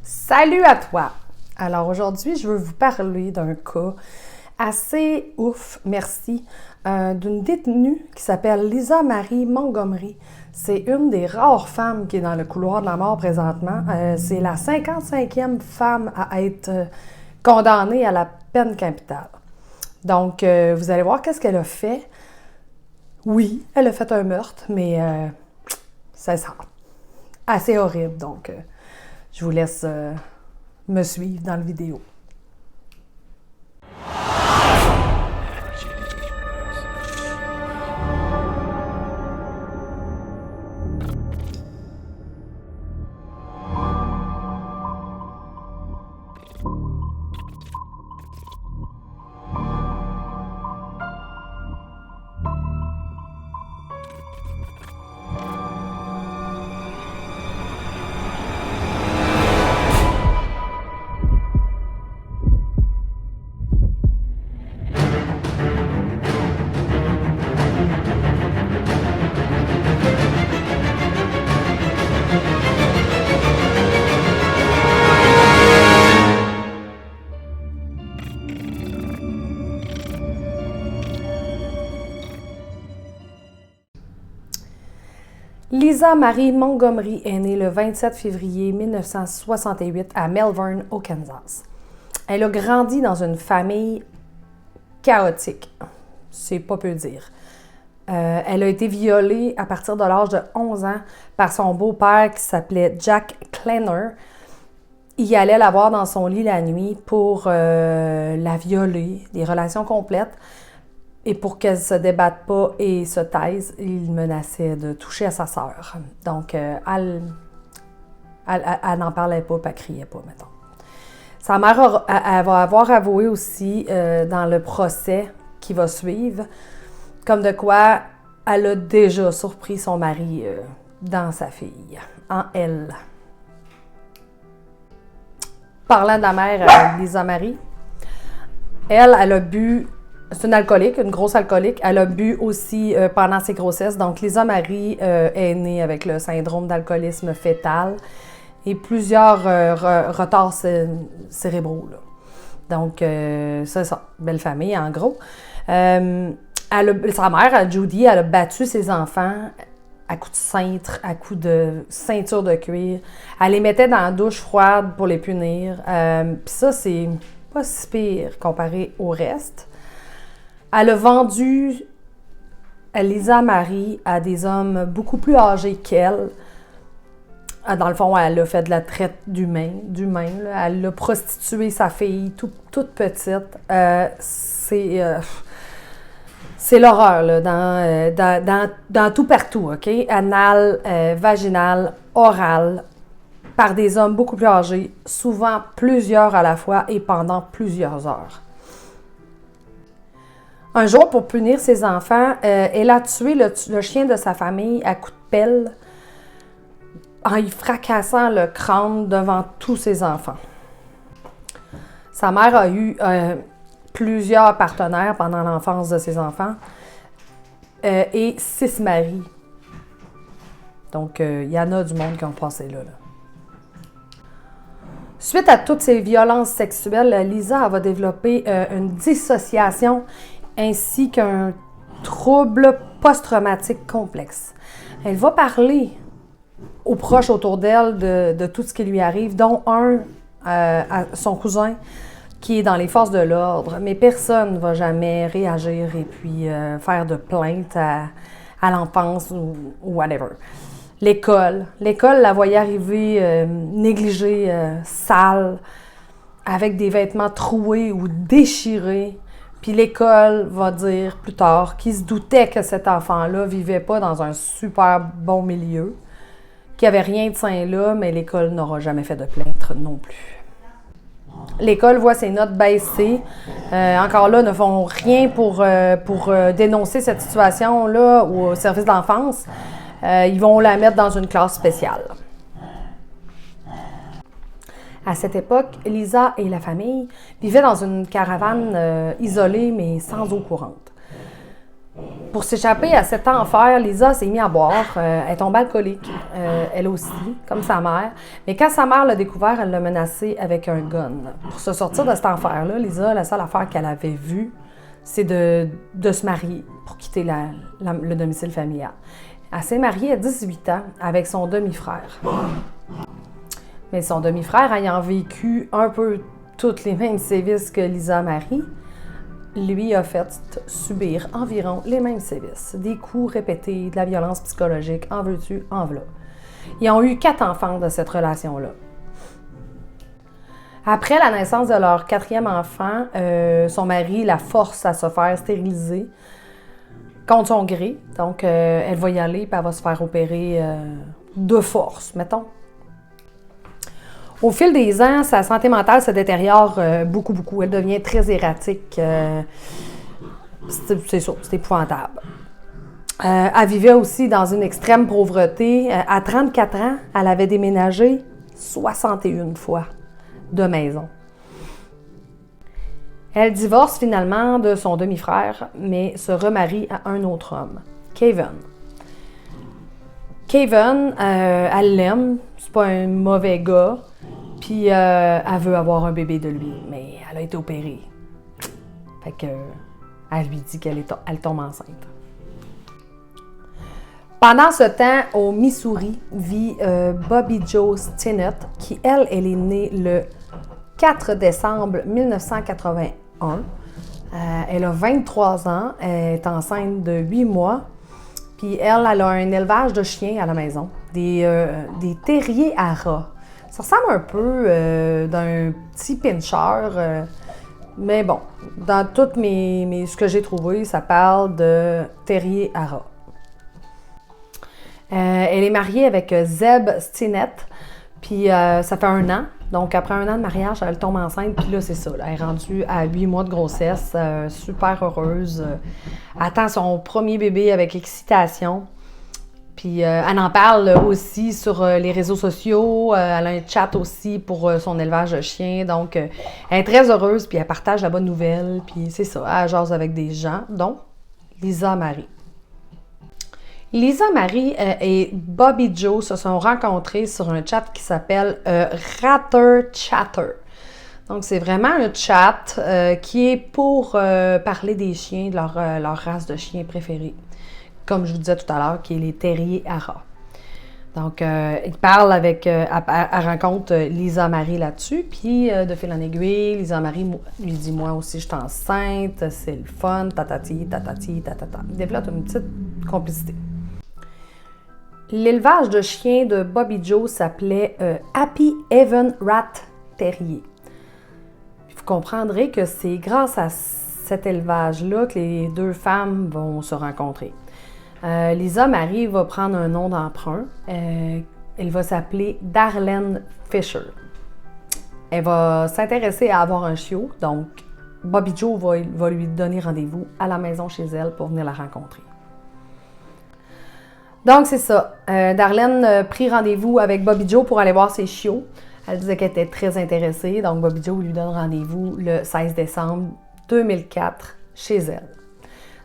Salut à toi! Alors aujourd'hui, je veux vous parler d'un cas assez ouf, merci, d'une détenue qui s'appelle Lisa Marie Montgomery. C'est une des rares femmes qui est dans le couloir de la mort présentement. C'est la 55e femme à être condamnée à la peine capitale. Donc, vous allez voir qu'est-ce qu'elle a fait. Oui, elle a fait un meurtre, mais c'est ça. Assez horrible, donc je vous laisse me suivre dans la vidéo. Lisa Marie Montgomery est née le 27 février 1968 à Melbourne, au Kansas. Elle a grandi dans une famille chaotique, c'est pas peu dire. Elle a été violée à partir de l'âge de 11 ans par son beau-père qui s'appelait Jack Kleiner. Il allait la voir dans son lit la nuit pour la violer, des relations complètes. Et pour qu'elle ne se débatte pas et se taise, il menaçait de toucher à sa sœur. Donc, elle n'en parlait pas, puis elle criait pas, mettons. Sa mère elle va avoir avoué aussi dans le procès qui va suivre, comme de quoi elle a déjà surpris son mari dans sa fille, en elle. Parlant de la mère Lisa Marie, elle a bu. C'est une alcoolique, une grosse alcoolique. Elle a bu aussi pendant ses grossesses. Donc, Lisa Marie est née avec le syndrome d'alcoolisme fœtal et plusieurs retards cérébraux. Là. Donc, c'est ça. Belle famille, en gros. Sa mère, Judy, elle a battu ses enfants à coups de cintre, à coups de ceinture de cuir. Elle les mettait dans la douche froide pour les punir. Puis ça, c'est pas si pire comparé au reste. Elle a vendu Lisa Marie à des hommes beaucoup plus âgés qu'elle. Dans le fond, elle a fait de la traite d'humains. Elle a prostitué sa fille toute petite. C'est l'horreur là, dans tout partout, OK? Anal, vaginal, oral, par des hommes beaucoup plus âgés, souvent plusieurs à la fois et pendant plusieurs heures. Un jour, pour punir ses enfants, elle a tué le chien de sa famille à coups de pelle en y fracassant le crâne devant tous ses enfants. Sa mère a eu plusieurs partenaires pendant l'enfance de ses enfants et 6 maris. Donc, il y en a du monde qui ont passé là. Suite à toutes ces violences sexuelles, Lisa va développer une dissociation ainsi qu'un trouble post-traumatique complexe. Elle va parler aux proches autour d'elle de tout ce qui lui arrive, dont à son cousin qui est dans les forces de l'ordre, mais personne ne va jamais réagir et puis faire de plainte à l'enfance ou whatever. L'école la voyait arriver négligée, sale, avec des vêtements troués ou déchirés. Puis l'école va dire plus tard qu'il se doutait que cet enfant-là vivait pas dans un super bon milieu, qu'il n'y avait rien de sain là, mais l'école n'aura jamais fait de plainte non plus. L'école voit ses notes baisser. Encore là, ne font rien pour dénoncer cette situation-là au service de l'enfance. Ils vont la mettre dans une classe spéciale. À cette époque, Lisa et la famille vivaient dans une caravane isolée, mais sans eau courante. Pour s'échapper à cet enfer, Lisa s'est mise à boire. Elle est tombée alcoolique, elle aussi, comme sa mère. Mais quand sa mère l'a découvert, elle l'a menacée avec un gun. Pour se sortir de cet enfer-là, Lisa, la seule affaire qu'elle avait vue, c'est de se marier pour quitter le domicile familial. Elle s'est mariée à 18 ans avec son demi-frère. Mais son demi-frère, ayant vécu un peu tous les mêmes sévices que Lisa Marie, lui a fait subir environ les mêmes sévices. Des coups répétés, de la violence psychologique, en veux-tu, en v'là. Ils ont eu 4 enfants de cette relation-là. Après la naissance de leur 4e enfant, son mari la force à se faire stériliser contre son gré. Donc, elle va y aller et elle va se faire opérer de force, mettons. Au fil des ans, sa santé mentale se détériore beaucoup. Elle devient très erratique. C'est ça, c'est épouvantable. Elle vivait aussi dans une extrême pauvreté. À 34 ans, elle avait déménagé 61 fois de maison. Elle divorce finalement de son demi-frère, mais se remarie à un autre homme, Kevin. Kevin, elle l'aime, c'est pas un mauvais gars, puis elle veut avoir un bébé de lui, mais elle a été opérée. Fait que, elle lui dit qu'elle tombe enceinte. Pendant ce temps, au Missouri, vit Bobby Jo Stinnett, qui, elle est née le 4 décembre 1981. Elle a 23 ans, elle est enceinte de 8 mois. Puis elle a un élevage de chiens à la maison, des terriers à rats. Ça ressemble un peu d'un petit pincher, mais bon, dans tout ce que j'ai trouvé, ça parle de terriers à rats. Elle est mariée avec Zeb Stinnett, puis ça fait 1 an. Donc, après 1 an de mariage, elle tombe enceinte, puis là, c'est ça. Là, elle est rendue à 8 mois de grossesse, super heureuse. Attend son premier bébé avec excitation. Puis, elle en parle aussi sur les réseaux sociaux. Elle a un chat aussi pour son élevage de chiens. Donc, elle est très heureuse, puis elle partage la bonne nouvelle. Puis, c'est ça, elle jase avec des gens, dont Lisa Marie. Lisa Marie et Bobby Jo se sont rencontrés sur un chat qui s'appelle Ratter Chatter. Donc, c'est vraiment un chat qui est pour parler des chiens, de leur race de chiens préférée. Comme je vous disais tout à l'heure, qui est les terriers à rats. Donc, il parle elle rencontre Lisa Marie là-dessus, puis de fil en aiguille, Lisa Marie lui dit « Moi aussi, je suis enceinte, c'est le fun, tatati, tatati, tatata. » Il développe une petite complicité. L'élevage de chiens de Bobby Jo s'appelait Happy Heaven Rat Terrier. Vous comprendrez que c'est grâce à cet élevage-là que les 2 femmes vont se rencontrer. Lisa Marie va prendre un nom d'emprunt. Elle va s'appeler Darlene Fisher. Elle va s'intéresser à avoir un chiot, donc Bobby Jo va lui donner rendez-vous à la maison chez elle pour venir la rencontrer. Donc, c'est ça. Darlene prit rendez-vous avec Bobby Jo pour aller voir ses chiots. Elle disait qu'elle était très intéressée, donc Bobby Jo lui donne rendez-vous le 16 décembre 2004 chez elle.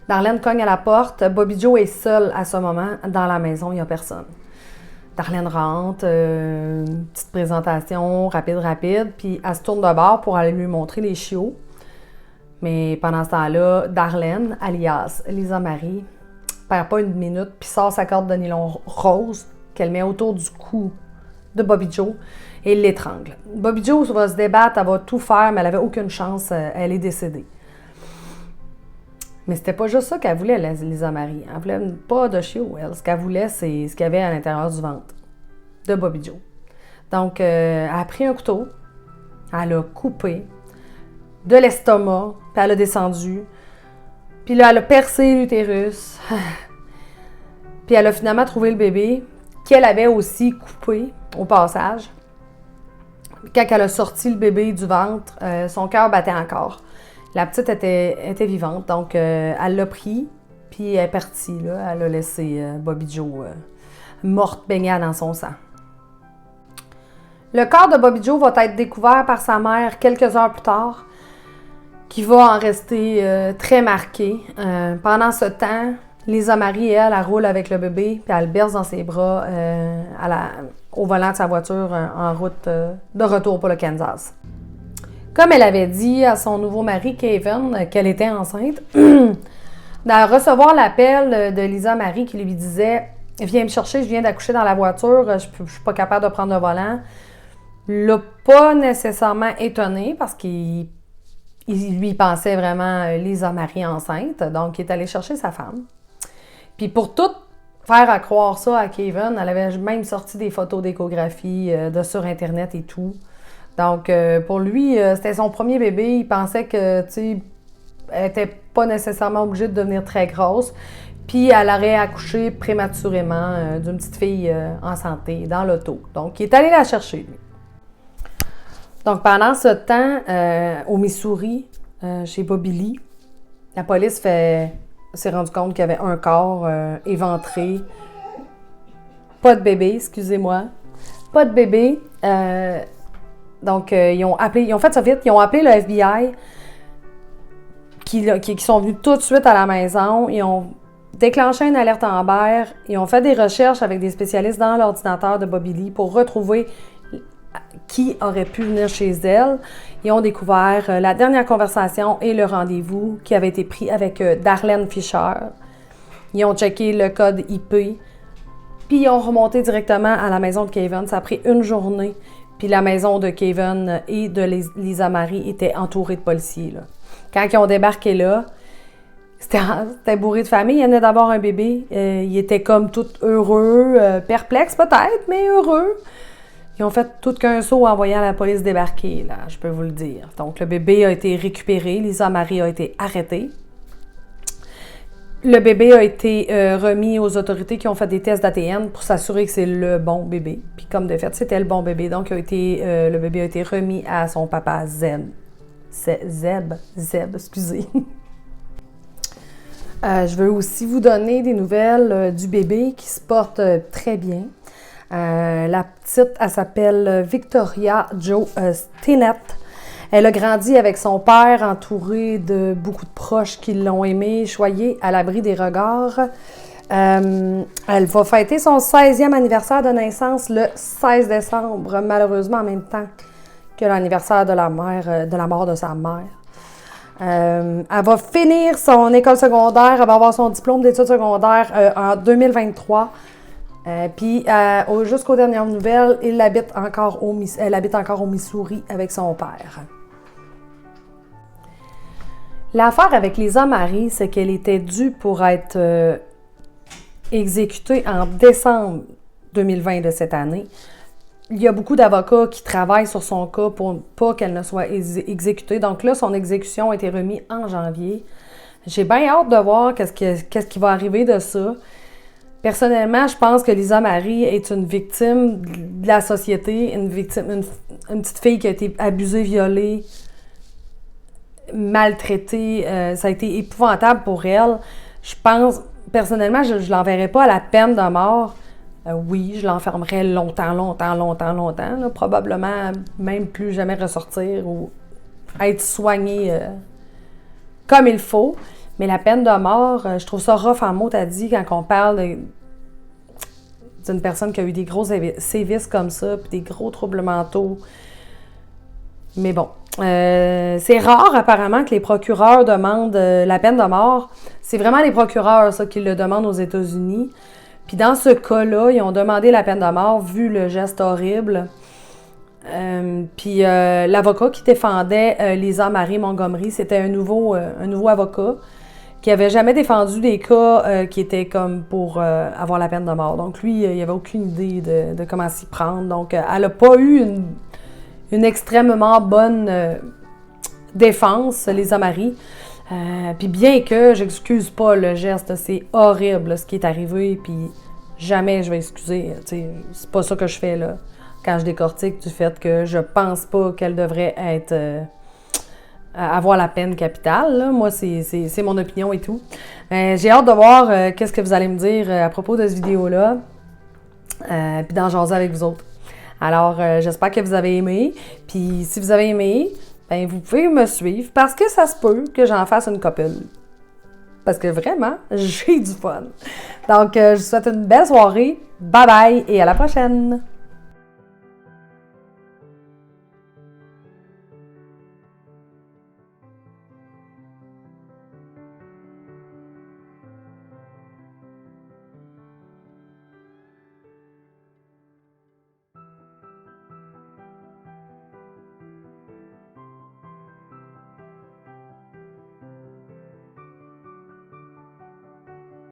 Darlene cogne à la porte. Bobby Jo est seule à ce moment dans la maison, il n'y a personne. Darlene rentre, une petite présentation rapide, puis elle se tourne de bord pour aller lui montrer les chiots. Mais pendant ce temps-là, Darlene, alias Lisa Marie, perd pas une minute, puis sort sa corde de nylon rose qu'elle met autour du cou de Bobby Jo et l'étrangle. Bobby Jo va se débattre, elle va tout faire, mais elle n'avait aucune chance, elle est décédée. Mais c'était pas juste ça qu'elle voulait, Lisa Marie. Elle voulait pas de chiot, elle. Ce qu'elle voulait, c'est ce qu'il y avait à l'intérieur du ventre de Bobby Jo. Donc, elle a pris un couteau, elle a coupé de l'estomac, puis elle a descendu. Puis là, elle a percé l'utérus. Puis elle a finalement trouvé le bébé, qu'elle avait aussi coupé au passage. Quand elle a sorti le bébé du ventre, son cœur battait encore. La petite était vivante, donc elle l'a pris, puis elle est partie. Là. Elle a laissé Bobby Jo morte baignée dans son sang. Le corps de Bobby Jo va être découvert par sa mère quelques heures plus tard, qui va en rester très marqué. Pendant ce temps, Lisa Marie, elle roule avec le bébé, puis elle le berce dans ses bras au volant de sa voiture en route de retour pour le Kansas. Comme elle avait dit à son nouveau mari, Kevin, qu'elle était enceinte, de recevoir l'appel de Lisa Marie qui lui disait « Viens me chercher, je viens d'accoucher dans la voiture, je suis pas capable de prendre le volant », l'a pas nécessairement étonné parce qu'il lui pensait vraiment Lisa Marie enceinte, donc il est allé chercher sa femme. Puis pour tout faire à croire ça à Kevin, elle avait même sorti des photos d'échographie sur Internet et tout. Donc, pour lui, c'était son premier bébé. Il pensait que, tu sais, elle n'était pas nécessairement obligée de devenir très grosse. Puis, elle aurait accouché prématurément d'une petite fille en santé dans l'auto. Donc, il est allé la chercher, lui. Donc, pendant ce temps, au Missouri, chez Bobby Lee, la police s'est rendu compte qu'il y avait un corps éventré. Pas de bébé, excusez-moi. Pas de bébé. Donc, ils ont fait ça vite. Ils ont appelé le FBI qui sont venus tout de suite à la maison. Ils ont déclenché une alerte Amber. Ils ont fait des recherches avec des spécialistes dans l'ordinateur de Bobby Lee pour retrouver qui aurait pu venir chez elle. Ils ont découvert la dernière conversation et le rendez-vous qui avait été pris avec Darlene Fisher. Ils ont checké le code IP. Puis ils ont remonté directement à la maison de Kevin. Ça a pris une journée. Puis la maison de Kevin et de Lisa Marie était entourée de policiers, là. Quand ils ont débarqué là, c'était bourré de famille. Il venait d'avoir un bébé. Ils étaient comme tout heureux, perplexes peut-être, mais heureux. Ils ont fait tout qu'un saut en voyant la police débarquer, là, je peux vous le dire. Donc le bébé a été récupéré. Lisa Marie a été arrêtée. Le bébé a été remis aux autorités qui ont fait des tests d'ADN pour s'assurer que c'est le bon bébé. Puis comme de fait, c'était le bon bébé. Donc le bébé a été remis à son papa Zeb, excusez. Je veux aussi vous donner des nouvelles du bébé qui se porte très bien. La petite, elle s'appelle Victoria Jo Stinnett. Elle a grandi avec son père, entourée de beaucoup de proches qui l'ont aimée, choyée, à l'abri des regards. Elle va fêter son 16e anniversaire de naissance le 16 décembre, malheureusement en même temps que l'anniversaire de la mort de sa mère. Elle va finir son école secondaire, elle va avoir son diplôme d'études secondaires en 2023. Puis jusqu'aux dernières nouvelles, elle habite encore au Missouri avec son père. L'affaire avec Lisa Marie, c'est qu'elle était due pour être exécutée en décembre 2020 de cette année. Il y a beaucoup d'avocats qui travaillent sur son cas pour pas qu'elle ne soit exécutée. Donc là, son exécution a été remise en janvier. J'ai bien hâte de voir qu'est-ce qui va arriver de ça. Personnellement, je pense que Lisa Marie est une victime de la société, une petite fille qui a été abusée, violée, maltraitée. Ça a été épouvantable pour elle. Je pense, personnellement, je ne l'enverrai pas à la peine de mort. Oui, je l'enfermerai longtemps, là, probablement même plus jamais ressortir ou être soignée comme il faut. Mais la peine de mort, je trouve ça rough en mots, t'as dit, quand on parle d'une personne qui a eu des gros sévices comme ça, puis des gros troubles mentaux. Mais bon, c'est rare apparemment que les procureurs demandent la peine de mort. C'est vraiment les procureurs, ça, qui le demandent aux États-Unis. Puis dans ce cas-là, ils ont demandé la peine de mort, vu le geste horrible. Puis l'avocat qui défendait Lisa Marie Montgomery, c'était un nouveau avocat qui avait jamais défendu des cas qui étaient comme pour avoir la peine de mort. Donc lui, il avait aucune idée de comment s'y prendre. Donc elle n'a pas eu une extrêmement bonne défense, Lisa Marie. Puis bien que j'excuse pas le geste, c'est horrible ce qui est arrivé, puis jamais je vais excuser. C'est pas ça que je fais là quand je décortique du fait que je pense pas qu'elle devrait être avoir la peine capitale. Là. Moi, c'est mon opinion et tout. J'ai hâte de voir qu'est-ce que vous allez me dire à propos de cette vidéo-là, puis d'en jaser avec vous autres. Alors, j'espère que vous avez aimé. Puis si vous avez aimé, ben vous pouvez me suivre parce que ça se peut que j'en fasse une couple. parce que vraiment, j'ai du fun. Donc, je vous souhaite une belle soirée. Bye bye et à la prochaine!